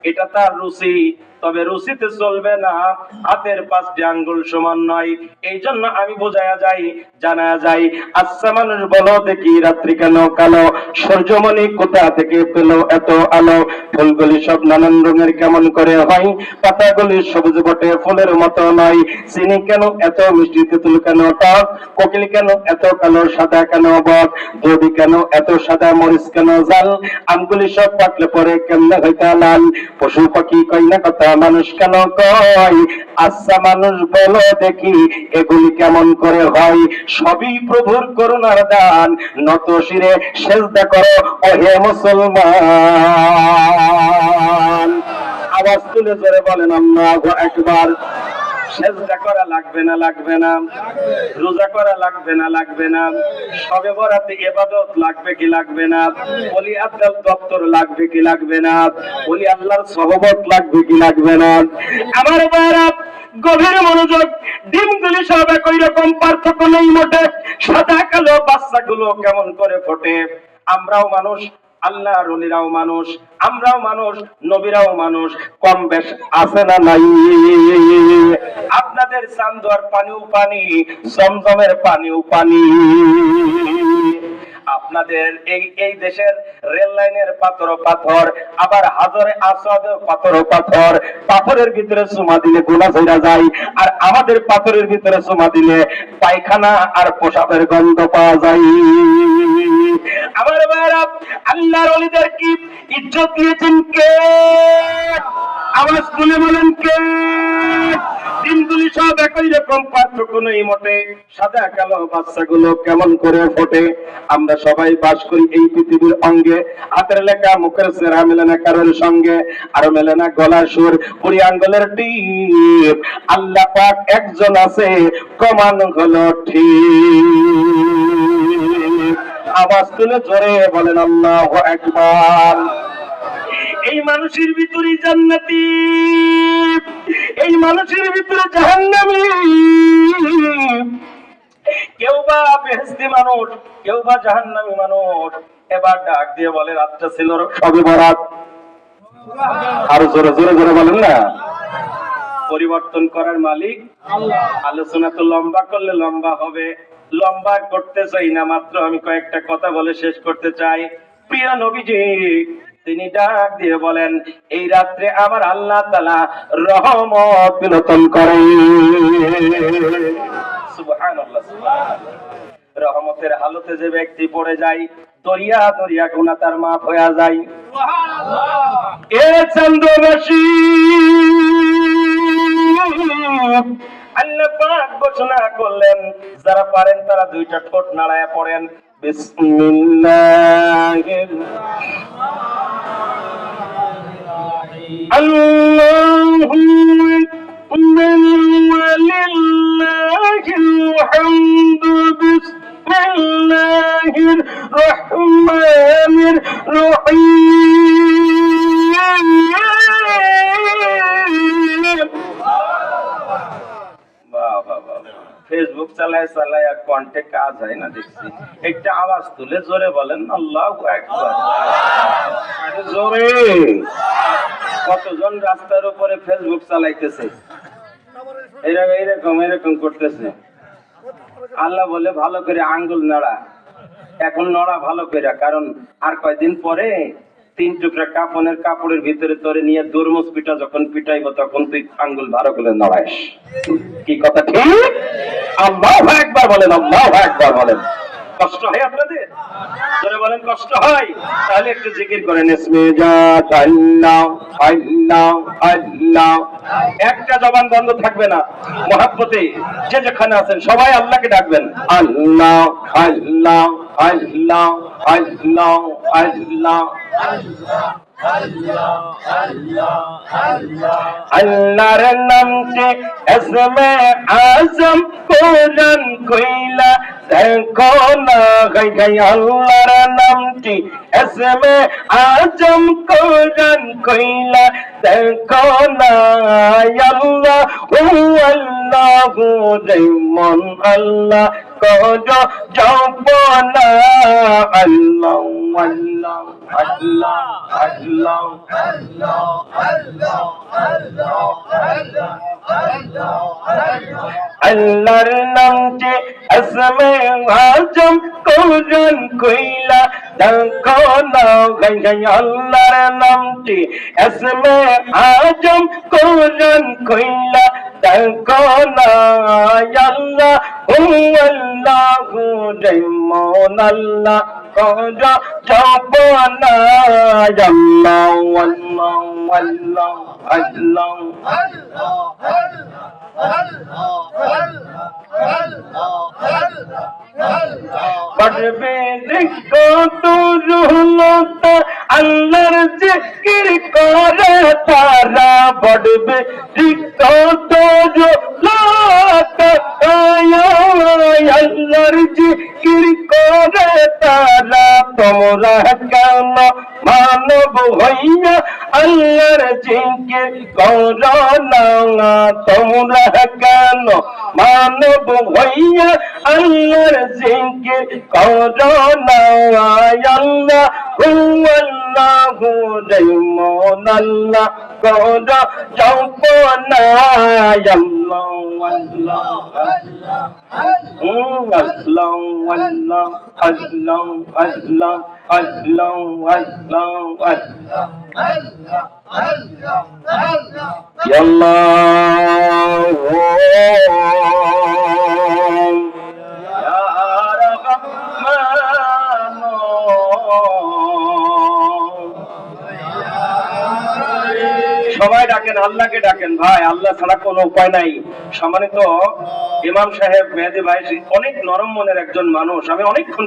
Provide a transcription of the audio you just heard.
এটা তার রুচি, তবে রুচিতে চলবে না হাতের 5টি আঙ্গুল সমান নয়। এই জন্য আমি বোঝায়া যাই, জানা যায়। আচ্ছা মানুষ বলো দেখি রাত্রি কেন কালো, সূর্যমণি কোথা থেকে পেল এত আলো, ফুলগুলি সব নানান রঙের কেমন করে হয়, পাতাগুলি সবুজ বটে ফুলের মতো নয়, চিনি কেন এত মিষ্টি, তেঁতুল কেন টক, কোকিল কেন এত কালো, সাদা কেন বক, দধি কেন এত সাদা, মরিচ কেন জাল, আমগুলি সব পাকলে পরে কেমনে হইতা লাল, পশু পাখি কয় না কথা মানুষ কেন কয়, আচ্ছা মানুষ বলো দেখি এগুলি কেমন করে হয়, সবই প্রভুর করুণার দান, নত শিরে সেজদা করো ও হে মুসলমান। আওয়াজ তুলে জোরে বলেন আল্লাহু আকবার। সেজদা করা লাগবে না, লাগবে না? রোজা করা লাগবে না, লাগবে না? শবে বরাতে ইবাদত লাগবে কি লাগবে না? ওলি আল্লাহর দপ্তর লাগবে কি লাগবে না? ওলি আল্লাহর সহবত লাগবে কি লাগবে না? আমার ভাইরা গভীর মনোযোগ, ডিমগুলি সব একই রকম, পার্থক্য নেই মোটে, সাদা কালো বাচ্চাগুলো কেমন করে ফোটে। আমরাও মানুষ, আল্লাহর ওলিরাও মানুষ, আমরাও মানুষ, নবীরাও মানুষ, কম বেশ আছে না নাই? আপনাদের চান্দোয়ার পানিও পানি, জমজমের পানিও পানি, আপনাদের এই দেশের রেল লাইনের পাথর পাথর, আবার হাজরে আসওয়াদের পাথর পাথর, পাথরের ভিতরে চুমা দিলে গুনাহ ঝইরা যায়, আর আমাদের পাথরের ভিতরে চুমা দিলে পায়খানা আর পেশাবের গন্ধ পাওয়া যায়। আমার ভাইরা আল্লাহর ওলিদের কি ইজ্জত দিয়েছেন কে? আওয়াজ তুলে বলেন কে? দিনগুলি সব একই রকম, পার্থক্য নেই মোটে, সাদা কালো বাচ্চাগুলো কেমন করে ফোটে। আমরা সবাই বাস করি এই পৃথিবীর অঙ্গে, হাতের লেখা মুখের চেহারা মেলে না কারোর সঙ্গে, আর মেলে না গলার সুর, পুরি আঙ্গুলের টিপ। আল্লাহ পাক একজন আছে, কমান হলো ঠিক। আওয়াজ তুলে জোরে বলেন আল্লাহু আকবার। এই মানুষের ভিতরে জান্নাতি, এই মানুষের ভিতরে জাহান্নামী, কেউ বা বেহেশতি মানুষ, কেউ বা জাহান্নামী মানুষ। এবার ডাক দিয়ে বলে রাতটা ছিল শবে বরাত, আর জোরে জোরে জোরে বলেন না। পরিবর্তন করার মালিক আল্লাহ। আলোচনা তো লম্বা করলে লম্বা হবে, লম্বা করতে চাই না, মাত্র আমি কয়েকটা কথা বলে শেষ করতে চাই। প্রিয় নবীজি তিনি ডাক দিয়ে বলেন, এই রাত্রে আমার আল্লাহ তাআলা রহমত বিলোপন করেন। সুবহানাল্লাহ, সুবহানাল্লাহ। রহমতের হালতে যে ব্যক্তি পড়ে যায়, দরিয়া দরিয়া গুনাহ তার মাফ হয়ে যায়। সুবহানাল্লাহ। এ চন্দ্রবাসী, আল্লাহ পাক ঘোষণা করলেন, যারা পারেন তারা দুইটা ঠোঁট নাড়ায়া পড়েন বিসমিল্লাহির আল্লাহুম্মা লিল্লাহিল হামদু বিসমিল্লাহির রহমানির রহিম। ফেসবুক চালায় চালায় আর কন্টে কাজ হয় না দেখছি। একটা আওয়াজ তুলে জোরে বলেন আল্লাহু আকবার। আরে জোরে। কতজন রাস্তার উপরে ফেসবুক চালাইতেছে, এরকম এরকম করতেছে। আল্লাহ বলে ভালো করে আঙ্গুল নাড়া, এখন নড়া ভালো করে, কারণ আর কয়দিন পরে 3 টুকরা কাপড়ের কাপড়ের ভিতরে তোরে নিয়ে দুর্মুস পিঠা যখন পিটাইব, তখন তুই আঙ্গুল ভালো করে নড়াইস। কি কথা ঠিক? আল্লাহু আকবার বলেন, আল্লাহু আকবার বলেন। কষ্ট হয় আপনাদের? জোরে বলেন কষ্ট হয়? তাহলে একটু জিকির করেন ইসমে জাত আল্লাহ আল্লাহ আল্লাহ। একটা জবান বন্ধ থাকবে না। মহব্বতে যে যেখানে আছেন সবাই আল্লাহকে ডাকবেন, আল্লাহ আল্লাহ আল্লাহ আল্লাহ আল্লাহ আল্লাহর নামটি ইসমে আজম কোরআন কইলা দেখো না গাই গাই। আল্লাহর নামটি ইসমে আজম কোরআন কইলা দেখো না। আল্লাহ হু আল্লাহু যেমন আল্লাহ করো জপনা আল্লাহ আল্লাহ আল্লাহ আল্লাহ আল্লাহর নামটি আসমে আজম কোরআন কইলা দেখো না গাই গাই আল্লাহর নামটি আসমে আজম কোরআন কইলা দেখো না আল্লাহ আল্লাহু রাহমান আল্লাহ করো জপনা আল্লাহ আল্লাহ আল্লাহ পড়বে দেখো তো রহমত আল্লাহর জিকির করে তারা পড়বে দেখো তো রহমত আল্লাহর জিকির করে তারা তোমরা কেন মানব হইয়া আল্লাহর জিকির করো না তোমরা কেন মানব হইয়া আল্লাহর জিকির করো না আল্লাহ আল্লাহু রাহমান আল্লাহ করো জপনা আল্লাহ আল্লাহ আল্লাহ আল্লাহ আল্লাহ আল্লাহ আল্লাহ আল্লাহ সবাই ডাকেন, আল্লাহকে ডাকেন ভাই, আল্লাহ ছাড়া কোনো উপায় নাই। সম্মানিত ইমাম সাহেব মেহেদী ভাই অনেক নরম মনের একজন মানুষ, আমি অনেকক্ষণ